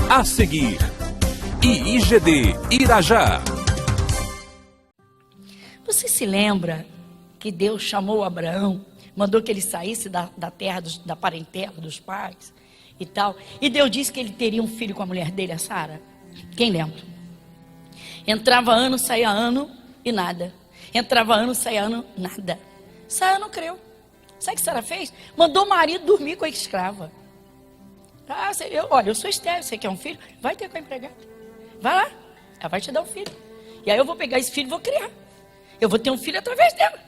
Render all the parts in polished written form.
A seguir, IIGD Irajá. Você se lembra que Deus chamou Abraão, mandou que ele saísse da terra, da parentela dos pais e tal, e Deus disse que ele teria um filho com a mulher dele, a Sara? Quem lembra? Entrava ano, saía ano e nada. Entrava ano, saía ano, nada. Sara não creu. Sabe o que Sara fez? Mandou o marido dormir com a escrava. Olha, eu sou estéril, você quer um filho? Vai ter com a empregada. Vai lá, ela vai te dar um filho. E aí eu vou pegar esse filho e vou criar. Eu vou ter um filho através dela.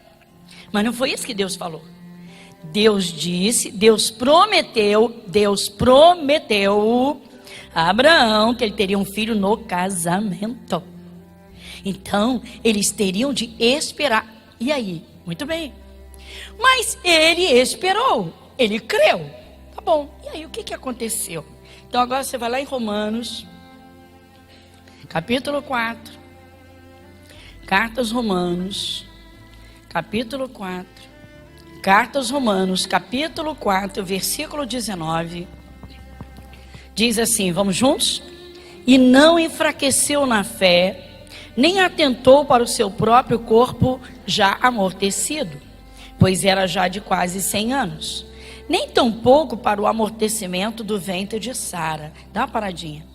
Mas não foi isso que Deus falou. Deus disse, Deus prometeu a Abraão que ele teria um filho no casamento. Então, eles teriam de esperar. E aí? Muito bem. Mas ele esperou, ele creu. Tá bom, e aí o que aconteceu? Então agora você vai lá em Romanos, capítulo 4. Carta aos Romanos, capítulo 4. Carta aos Romanos, capítulo 4, versículo 19. Diz assim, vamos juntos? E não enfraqueceu na fé, nem atentou para o seu próprio corpo já amortecido, pois era já de quase 100 anos. Nem tampouco para o amortecimento do ventre de Sara. Dá uma paradinha.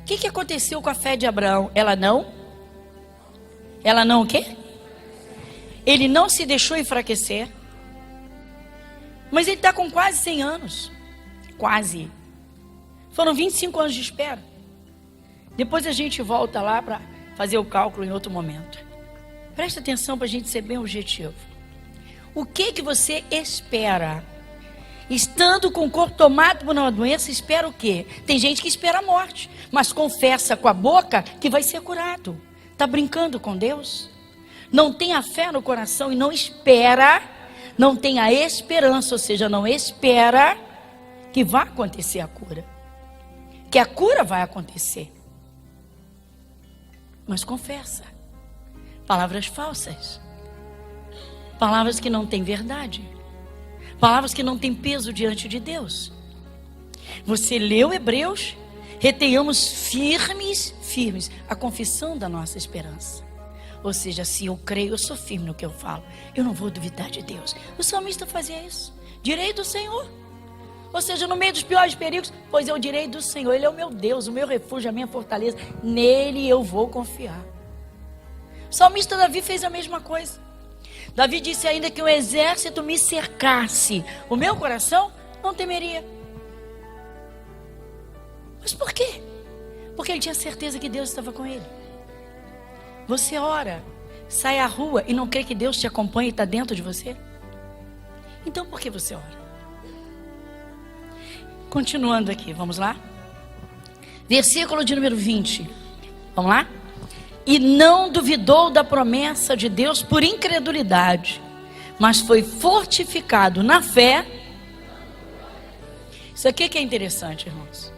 O que aconteceu com a fé de Abraão? Ela não o quê? Ele não se deixou enfraquecer. Mas ele está com quase 100 anos. Quase. Foram 25 anos de espera. Depois a gente volta lá para fazer o cálculo em outro momento. Presta atenção para a gente ser bem objetivo. O que você espera? Estando com o corpo tomado por uma doença, espera o quê? Tem gente que espera a morte, mas confessa com a boca que vai ser curado. Está brincando com Deus? Não tem a fé no coração e não espera, não tem a esperança, ou seja, não espera que vai acontecer a cura. Que a cura vai acontecer. Mas confessa. Palavras falsas. Palavras que não têm verdade. Palavras que não têm peso diante de Deus. Você leu Hebreus? Retenhamos firmes a confissão da nossa esperança. Ou seja, se eu creio, eu sou firme no que eu falo. Eu não vou duvidar de Deus. O salmista fazia isso. Direi do Senhor. Ou seja, no meio dos piores perigos, pois eu direi do Senhor. Ele é o meu Deus, o meu refúgio, a minha fortaleza. Nele eu vou confiar. O salmista Davi fez a mesma coisa. Davi disse ainda que um exército me cercasse, o meu coração não temeria. Mas por quê? Porque ele tinha certeza que Deus estava com ele. Você ora, sai à rua e não crê que Deus te acompanha e está dentro de você? Então por que você ora? Continuando aqui, vamos lá? Versículo de número 20. Vamos lá? E não duvidou da promessa de Deus por incredulidade, mas foi fortificado na fé. Isso aqui que é interessante, irmãos.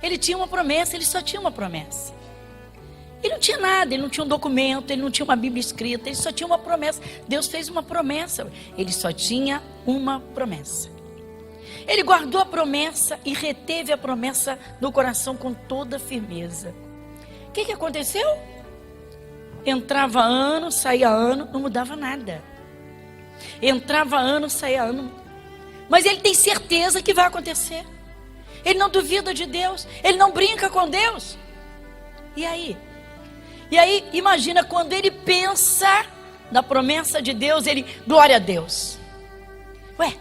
Ele tinha uma promessa, ele só tinha uma promessa. Ele não tinha nada, ele não tinha um documento, ele não tinha uma Bíblia escrita, ele só tinha uma promessa. Deus fez uma promessa, ele só tinha uma promessa. Ele guardou a promessa e reteve a promessa no coração com toda firmeza. O que aconteceu? Entrava ano, saía ano, não mudava nada. Entrava ano, saía ano. Mas ele tem certeza que vai acontecer. Ele não duvida de Deus, ele não brinca com Deus. E aí? Imagina quando ele pensa na promessa de Deus, ele, glória a Deus. Ué?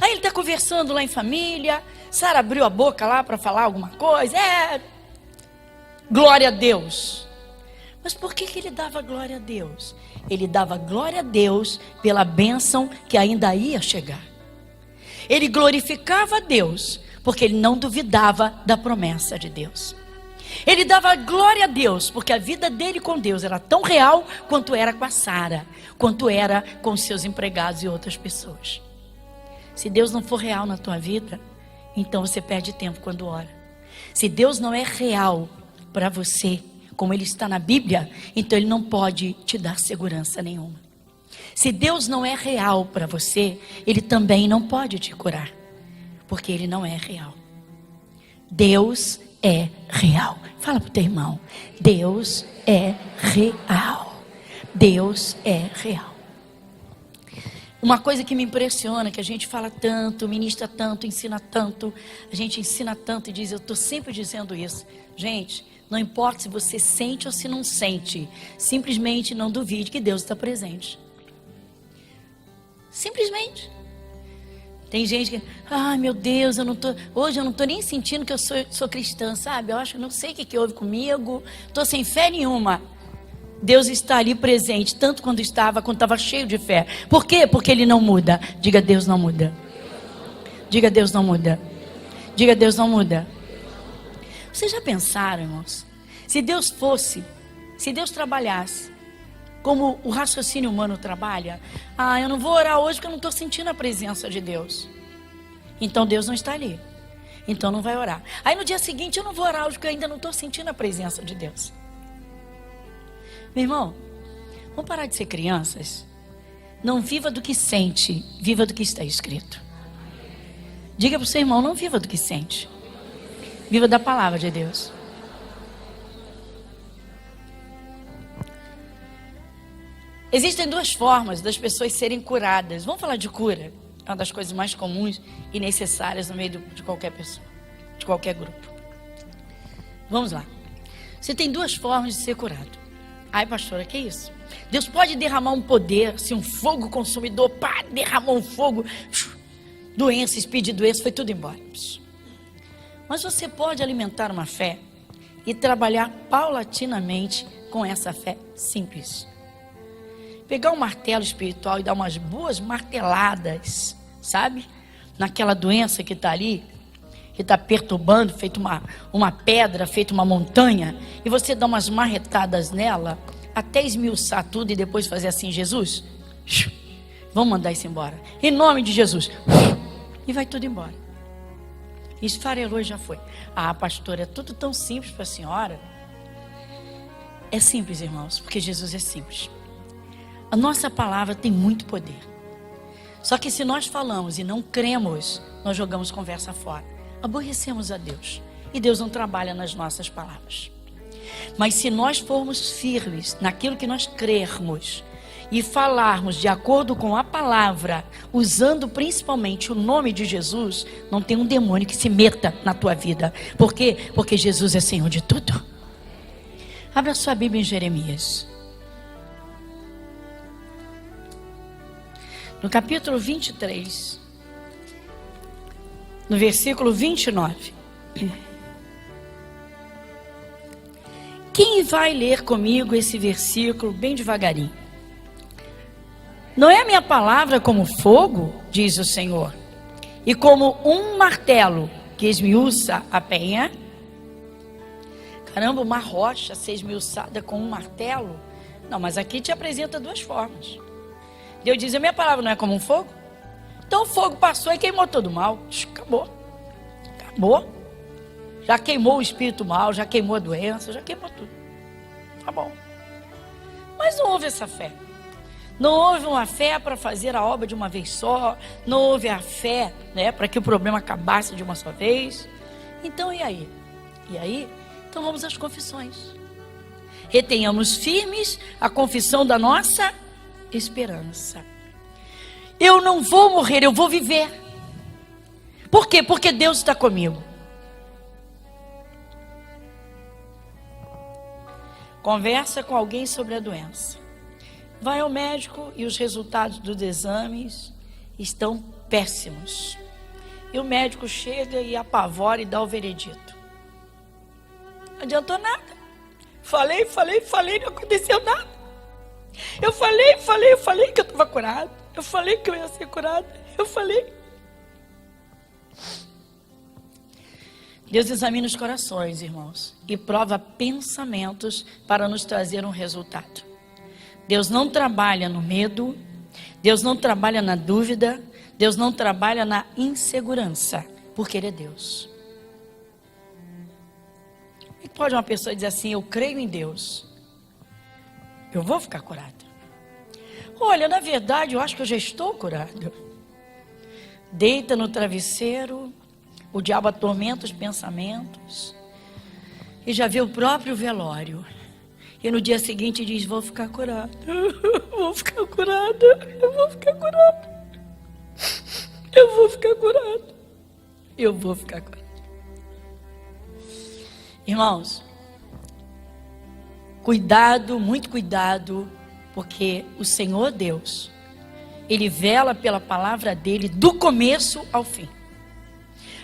Aí ele está conversando lá em família, Sara abriu a boca lá para falar alguma coisa, glória a Deus. Mas por que ele dava glória a Deus? Ele dava glória a Deus pela bênção que ainda ia chegar. Ele glorificava a Deus porque ele não duvidava da promessa de Deus. Ele dava glória a Deus porque a vida dele com Deus era tão real quanto era com a Sara, quanto era com seus empregados e outras pessoas. Se Deus não for real na tua vida, então você perde tempo quando ora. Se Deus não é real para você, como ele está na Bíblia, então ele não pode te dar segurança nenhuma. Se Deus não é real para você, ele também não pode te curar, porque ele não é real. Deus é real. Fala para o teu irmão. Deus é real. Deus é real. Uma coisa que me impressiona, que a gente fala tanto, ministra tanto, ensina tanto, a gente ensina tanto e diz, eu estou sempre dizendo isso. Gente, não importa se você sente ou se não sente, simplesmente não duvide que Deus está presente. Simplesmente. Tem gente que, ai meu Deus, hoje eu não estou nem sentindo que eu sou cristã, sabe? Eu acho que não sei o que houve comigo, estou sem fé nenhuma. Deus está ali presente, tanto quando estava cheio de fé. Por quê? Porque Ele não muda. Diga, Deus não muda. Diga, Deus não muda. Diga, Deus não muda. Vocês já pensaram, irmãos? Se Deus trabalhasse como o raciocínio humano trabalha, eu não vou orar hoje porque eu não estou sentindo a presença de Deus. Então Deus não está ali. Então não vai orar. Aí no dia seguinte eu não vou orar hoje porque eu ainda não estou sentindo a presença de Deus. Meu irmão, vamos parar de ser crianças? Não viva do que sente, viva do que está escrito. Diga para o seu irmão, não viva do que sente. Viva da palavra de Deus. Existem duas formas das pessoas serem curadas. Vamos falar de cura. É uma das coisas mais comuns e necessárias no meio de qualquer pessoa, de qualquer grupo. Vamos lá. Você tem duas formas de ser curado. Ai, pastora, que isso? Deus pode derramar um poder, se um fogo consumidor, derramou um fogo, doença, espírito de doença, foi tudo embora. Mas você pode alimentar uma fé e trabalhar paulatinamente com essa fé simples. Pegar um martelo espiritual e dar umas boas marteladas, sabe? Naquela doença que está ali, que está perturbando, feito uma pedra, feito uma montanha, e você dá umas marretadas nela, até esmiuçar tudo e depois fazer assim, Jesus, vamos mandar isso embora, em nome de Jesus, e vai tudo embora. Esfarelou e já foi. Pastora, é tudo tão simples para a senhora. É simples, irmãos, porque Jesus é simples. A nossa palavra tem muito poder. Só que se nós falamos e não cremos, nós jogamos conversa fora. Aborrecemos a Deus. E Deus não trabalha nas nossas palavras. Mas se nós formos firmes naquilo que nós crermos e falarmos de acordo com a palavra, usando principalmente o nome de Jesus, não tem um demônio que se meta na tua vida. Por quê? Porque Jesus é Senhor de tudo. Abra sua Bíblia em Jeremias. No capítulo 23, no versículo 29. Quem vai ler comigo esse versículo bem devagarinho? Não é a minha palavra como fogo, diz o Senhor, e como um martelo que esmiuça a penha? Caramba, uma rocha ser esmiuçada com um martelo? Não, mas aqui te apresenta duas formas. Deus diz, a minha palavra não é como um fogo? Então o fogo passou e queimou todo o mal. Acabou. Acabou. Já queimou o espírito mal, já queimou a doença, já queimou tudo. Tá bom. Mas não houve essa fé. Não houve uma fé para fazer a obra de uma vez só. Não houve a fé, para que o problema acabasse de uma só vez. Então, e aí? E aí? Então vamos às confissões. Retenhamos firmes a confissão da nossa esperança. Eu não vou morrer, eu vou viver. Por quê? Porque Deus está comigo. Conversa com alguém sobre a doença. Vai ao médico e os resultados dos exames estão péssimos. E o médico chega e apavora e dá o veredito. Não adiantou nada. Falei, não aconteceu nada. Eu falei que eu estava curado. Eu falei que eu ia ser curado. Eu falei. Deus examina os corações, irmãos, e prova pensamentos para nos trazer um resultado. Deus não trabalha no medo, Deus não trabalha na dúvida, Deus não trabalha na insegurança, porque Ele é Deus. E pode uma pessoa dizer assim, eu creio em Deus, eu vou ficar curado. Olha, na verdade, eu acho que eu já estou curado. Deita no travesseiro, O diabo atormenta os pensamentos. E já vê o próprio velório. E no dia seguinte diz: vou ficar curada. Vou ficar curada. Eu vou ficar curada. Eu vou ficar curada. Eu vou ficar curada. Irmãos, cuidado, muito cuidado, porque o Senhor Deus, Ele vela pela palavra dEle do começo ao fim.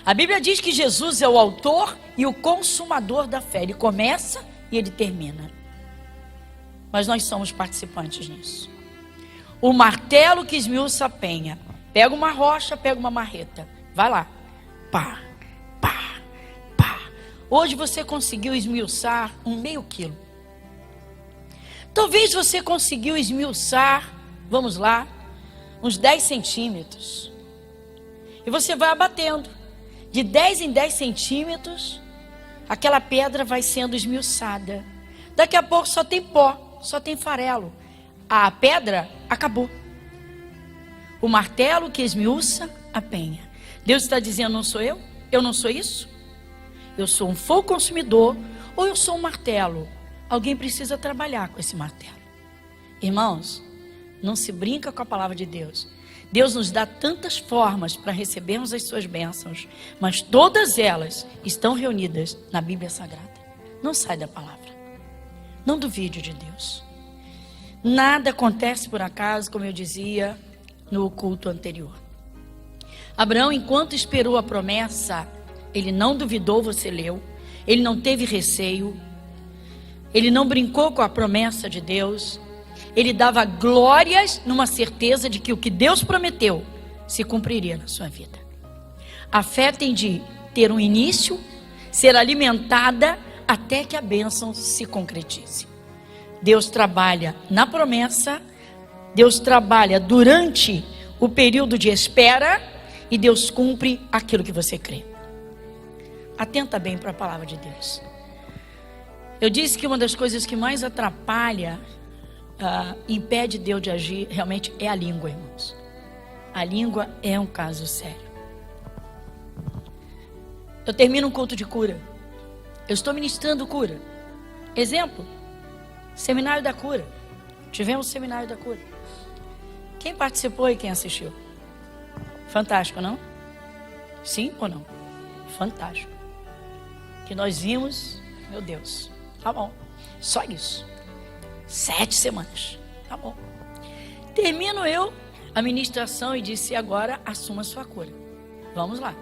A Bíblia diz que Jesus é o autor e o consumador da fé. Ele começa e Ele termina. Mas nós somos participantes nisso. O martelo que esmiuça a penha. Pega uma rocha, pega uma marreta. Vai lá. Pá, pá, pá. Hoje você conseguiu esmiuçar 1/2 quilo. Talvez você conseguiu esmiuçar, vamos lá, uns 10 centímetros. E você vai abatendo. De 10 em 10 centímetros, aquela pedra vai sendo esmiuçada. Daqui a pouco só tem pó, só tem farelo. A pedra acabou. O martelo que esmiuça a penha. Deus está dizendo: não sou eu? Eu não sou isso? Eu sou um fogo consumidor ou eu sou um martelo? Alguém precisa trabalhar com esse martelo. Irmãos, não se brinca com a palavra de Deus. Deus nos dá tantas formas para recebermos as suas bênçãos, mas todas elas estão reunidas na Bíblia Sagrada. Não sai da palavra. Não duvide de Deus. Nada acontece por acaso, como eu dizia no culto anterior. Abraão, enquanto esperou a promessa, ele não duvidou, você leu, ele não teve receio, ele não brincou com a promessa de Deus. Ele dava glórias numa certeza de que o que Deus prometeu se cumpriria na sua vida. A fé tem de ter um início, ser alimentada até que a bênção se concretize. Deus trabalha na promessa, Deus trabalha durante o período de espera e Deus cumpre aquilo que você crê. Atenta bem para a palavra de Deus. Eu disse que uma das coisas que mais atrapalha, impede Deus de agir, realmente é a língua, irmãos. A língua é um caso sério. Eu termino um culto de cura. Eu estou ministrando cura. Exemplo, seminário da cura. Tivemos seminário da cura. Quem participou e quem assistiu? Fantástico, não? Sim ou não? Fantástico. Que nós vimos, meu Deus, tá bom, só isso. 7 semanas, tá bom. Termino eu a ministração e disse: agora assuma a sua cura. Vamos lá.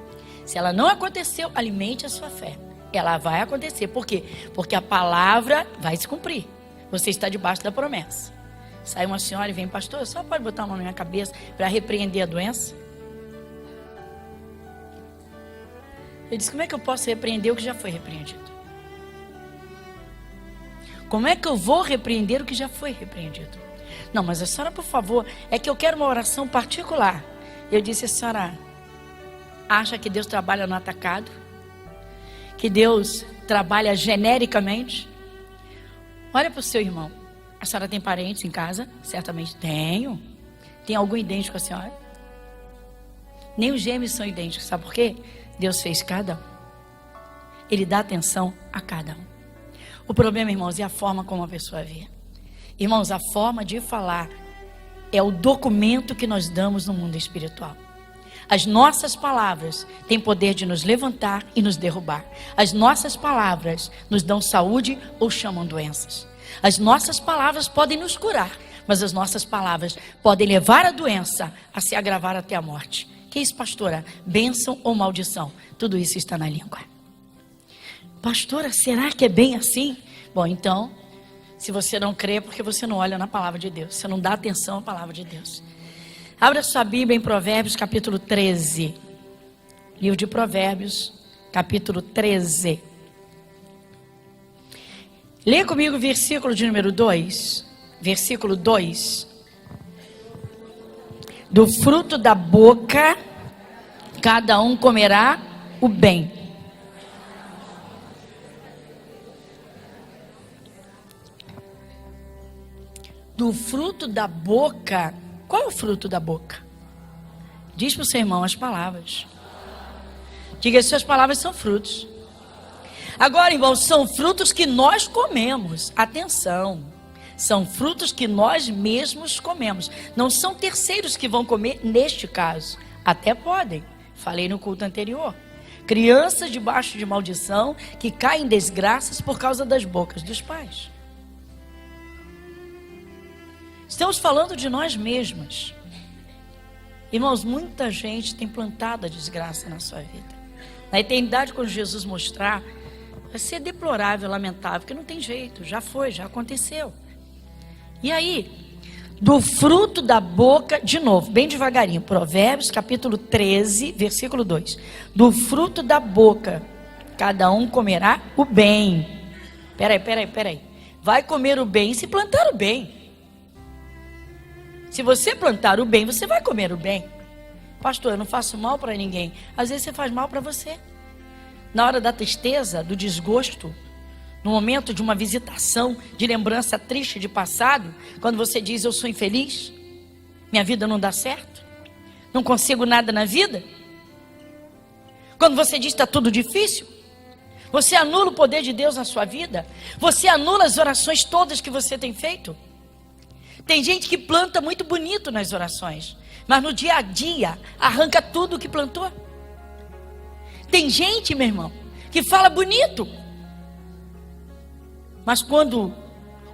Se ela não aconteceu, alimente a sua fé. Ela vai acontecer. Por quê? Porque a palavra vai se cumprir. Você está debaixo da promessa. Sai uma senhora e vem: pastor, só pode botar a mão na minha cabeça para repreender a doença? Eu disse: como é que eu posso repreender o que já foi repreendido? Como é que eu vou repreender o que já foi repreendido? Não, mas a senhora, por favor, é que eu quero uma oração particular. Eu disse: a senhora acha que Deus trabalha no atacado? Que Deus trabalha genericamente? Olha para o seu irmão. A senhora tem parentes em casa? Certamente tenho. Tem algum idêntico com a senhora? Nem os gêmeos são idênticos. Sabe por quê? Deus fez cada um. Ele dá atenção a cada um. O problema, irmãos, é a forma como a pessoa vê. Irmãos, a forma de falar é o documento que nós damos no mundo espiritual. As nossas palavras têm poder de nos levantar e nos derrubar. As nossas palavras nos dão saúde ou chamam doenças. As nossas palavras podem nos curar, mas as nossas palavras podem levar a doença a se agravar até a morte. Que isso, pastora? Bênção ou maldição? Tudo isso está na língua. Pastora, será que é bem assim? Bom, então, se você não crê, é porque você não olha na palavra de Deus. Você não dá atenção à palavra de Deus. Abra sua Bíblia em Provérbios, capítulo 13. Livro de Provérbios, capítulo 13. Lê comigo o versículo de número 2. Versículo 2. Do fruto da boca, cada um comerá o bem. Do fruto da boca. Qual é o fruto da boca? Diz para o seu irmão as palavras. Diga, suas palavras são frutos. Agora, irmãos, são frutos que nós comemos. Atenção. São frutos que nós mesmos comemos. Não são terceiros que vão comer neste caso. Até podem. Falei no culto anterior. Crianças debaixo de maldição que caem em desgraças por causa das bocas dos pais. Estamos falando de nós mesmas. Irmãos, muita gente tem plantado a desgraça na sua vida. Na eternidade, quando Jesus mostrar, vai ser deplorável, lamentável, porque não tem jeito, já foi, já aconteceu. E aí, do fruto da boca, de novo, bem devagarinho, Provérbios capítulo 13, versículo 2. Do fruto da boca, cada um comerá o bem. Peraí. Vai comer o bem se plantar o bem. Se você plantar o bem, você vai comer o bem. Pastor, eu não faço mal para ninguém. Às vezes você faz mal para você. Na hora da tristeza, do desgosto, no momento de uma visitação, de lembrança triste de passado, quando você diz, eu sou infeliz, minha vida não dá certo, não consigo nada na vida. Quando você diz, está tudo difícil, você anula o poder de Deus na sua vida, você anula as orações todas que você tem feito. Tem gente que planta muito bonito nas orações, mas no dia a dia arranca tudo o que plantou. Tem gente, meu irmão, que fala bonito, mas quando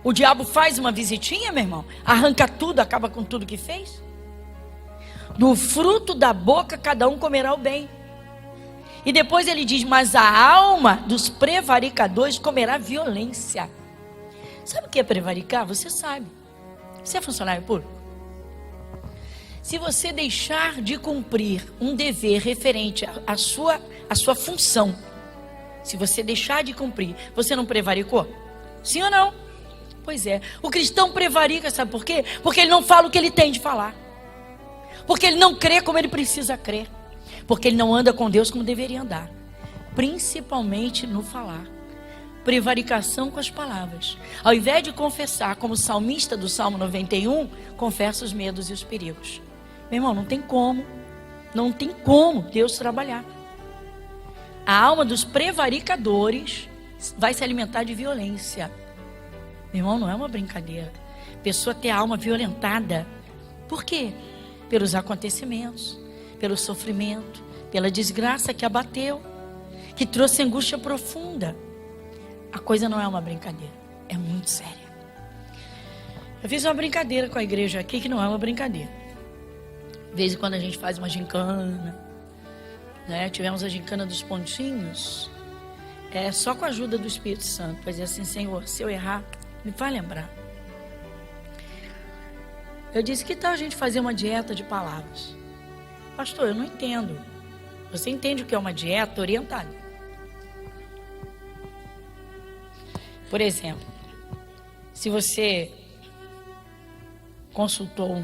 o diabo faz uma visitinha, meu irmão, arranca tudo, acaba com tudo que fez. Do fruto da boca cada um comerá o bem. E depois ele diz, mas a alma dos prevaricadores comerá violência. Sabe o que é prevaricar? Você sabe. Você é funcionário público? Se você deixar de cumprir um dever referente à sua função, se você deixar de cumprir, você não prevaricou? Sim ou não? Pois é. O cristão prevarica, sabe por quê? Porque ele não fala o que ele tem de falar. Porque ele não crê como ele precisa crer. Porque ele não anda com Deus como deveria andar. Principalmente no falar. Prevaricação com as palavras. Ao invés de confessar, como o salmista do Salmo 91, confessa os medos e os perigos. Meu irmão, não tem como Deus trabalhar. A alma dos prevaricadores vai se alimentar de violência. Meu irmão, não é uma brincadeira. Pessoa ter a alma violentada. Por quê? Pelos acontecimentos, pelo sofrimento, pela desgraça que abateu, que trouxe angústia profunda. A coisa não é uma brincadeira, é muito séria. Eu fiz uma brincadeira com a igreja aqui que não é uma brincadeira. De vez em quando a gente faz uma gincana, né? Tivemos a gincana dos pontinhos, só com a ajuda do Espírito Santo. Pois é assim, Senhor, se eu errar, me faz lembrar. Eu disse, que tal a gente fazer uma dieta de palavras? Pastor, eu não entendo. Você entende o que é uma dieta orientada? Por exemplo, se você consultou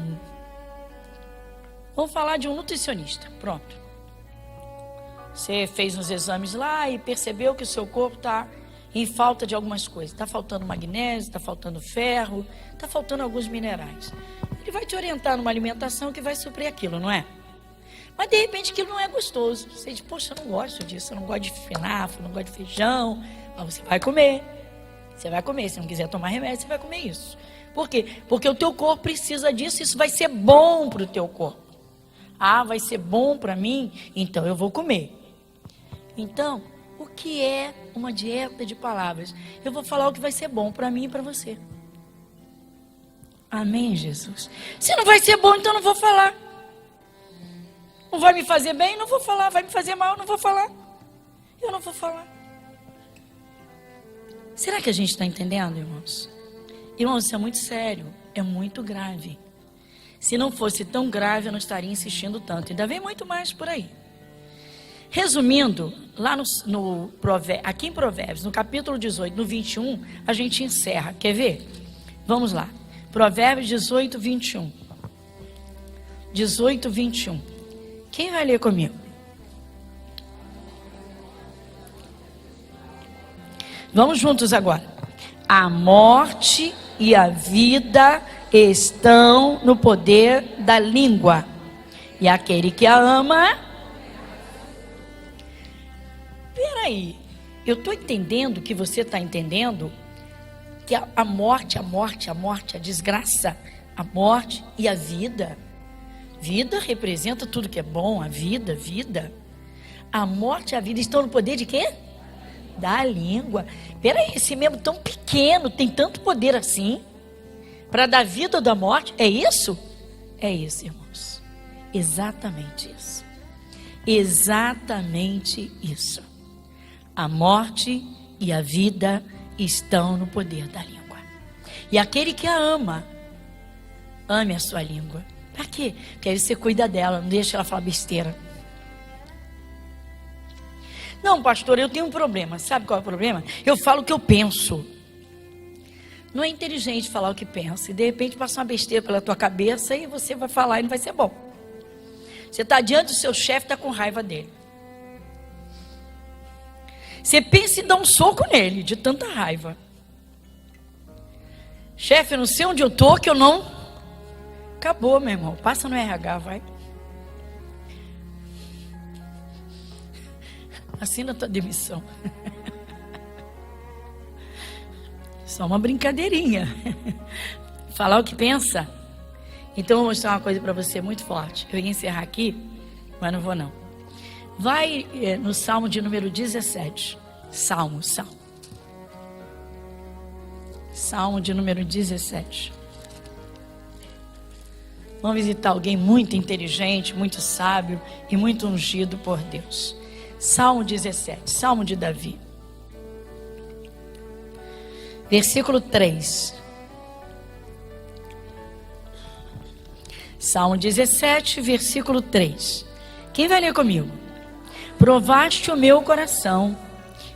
vamos falar de um nutricionista, pronto. Você fez uns exames lá e percebeu que o seu corpo está em falta de algumas coisas. Está faltando magnésio, está faltando ferro, está faltando alguns minerais. Ele vai te orientar numa alimentação que vai suprir aquilo, não é? Mas de repente aquilo não é gostoso. Você diz, poxa, eu não gosto disso, eu não gosto de espinafre, eu não gosto de feijão. Mas você vai comer. Você vai comer, se não quiser tomar remédio, você vai comer isso. Por quê? Porque o teu corpo precisa disso, isso vai ser bom para o teu corpo. Ah, vai ser bom para mim? Então eu vou comer. Então, o que é uma dieta de palavras? Eu vou falar o que vai ser bom para mim e para você. Amém, Jesus? Se não vai ser bom, então não vou falar. Não vai me fazer bem, não vou falar. Vai me fazer mal, não vou falar. Eu não vou falar. Será que a gente está entendendo, irmãos? Irmãos, isso é muito sério, é muito grave. Se não fosse tão grave, eu não estaria insistindo tanto. Ainda vem muito mais por aí. Resumindo, lá aqui em Provérbios, no capítulo 18, no 21, a gente encerra. Quer ver? Vamos lá. Provérbios 18, 21. 18, 21. Quem vai ler comigo? Vamos juntos agora. A morte e a vida estão no poder da língua. E aquele que a ama... peraí, eu estou entendendo que você está entendendo que a morte, a desgraça, a morte e a vida. Vida representa tudo que é bom, a vida. A morte e a vida estão no poder de quê? Da língua. Peraí, esse membro tão pequeno tem tanto poder assim para dar vida ou da morte? É isso? É isso, irmãos. Exatamente isso. Exatamente isso. A morte e a vida estão no poder da língua. E aquele que a ama, ame a sua língua. Para quê? Porque aí você cuida dela, não deixa ela falar besteira. Não, pastor, eu tenho um problema. Sabe qual é o problema? Eu falo o que eu penso. Não é inteligente falar o que pensa. E de repente passa uma besteira pela tua cabeça e você vai falar e não vai ser bom. Você está diante do seu chefe, está com raiva dele. Você pensa em dar um soco nele, de tanta raiva. Chefe, eu não sei onde eu estou, que eu não... Acabou, meu irmão. Passa no RH, vai. Assina a tua demissão. Só uma brincadeirinha. Falar o que pensa. Então eu vou mostrar uma coisa para você muito forte. Eu ia encerrar aqui, mas não vou não. Vai no Salmo de número 17. Salmo de número 17. Vamos visitar alguém muito inteligente, muito sábio e muito ungido por Deus. Salmo 17, Salmo de Davi. Versículo 3. Salmo 17, versículo 3. Quem vai ler comigo? Provaste o meu coração,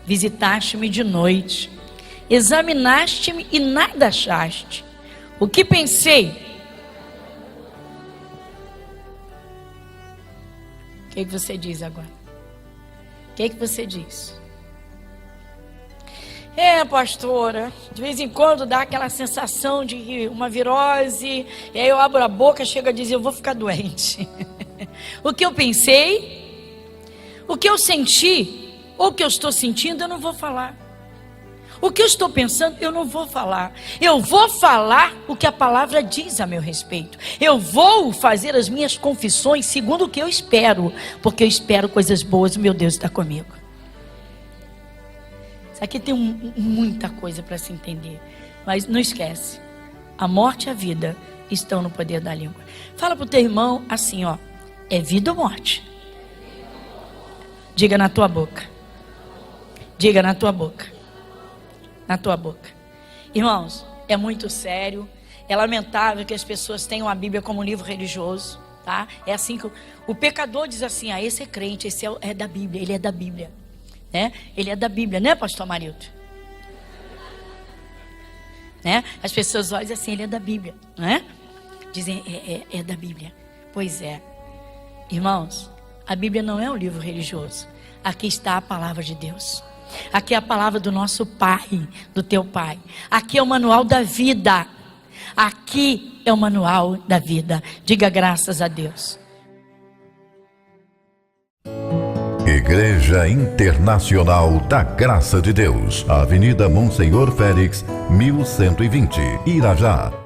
visitaste-me de noite, examinaste-me e nada achaste. O que pensei? O que você diz agora? O que você diz? Pastora, de vez em quando dá aquela sensação de uma virose, e aí eu abro a boca, chego a dizer, eu vou ficar doente. O que eu pensei, o que eu senti, ou o que eu estou sentindo, eu não vou falar. O que eu estou pensando, eu não vou falar. Eu vou falar o que a palavra diz a meu respeito. Eu vou fazer as minhas confissões segundo o que eu espero, porque eu espero coisas boas, o meu Deus está comigo. Isso aqui tem muita coisa para se entender, mas não esquece, a morte e a vida estão no poder da língua. Fala para o teu irmão assim, ó, é vida ou morte? Diga na tua boca. Diga na tua boca. Na tua boca. Irmãos, é muito sério. É lamentável que as pessoas tenham a Bíblia como um livro religioso, tá? É assim que o pecador diz assim, esse é crente, esse é da Bíblia, ele é da Bíblia, né? Ele é da Bíblia, né, pastor Marildo? Né? As pessoas olham assim, ele é da Bíblia, né? Dizem, é da Bíblia. Pois é. Irmãos, a Bíblia não é um livro religioso. Aqui está a palavra de Deus. Aqui é a palavra do nosso Pai, do teu Pai. Aqui é o manual da vida. Aqui é o manual da vida. Diga graças a Deus. Igreja Internacional da Graça de Deus, Avenida Monsenhor Félix, 1120, Irajá.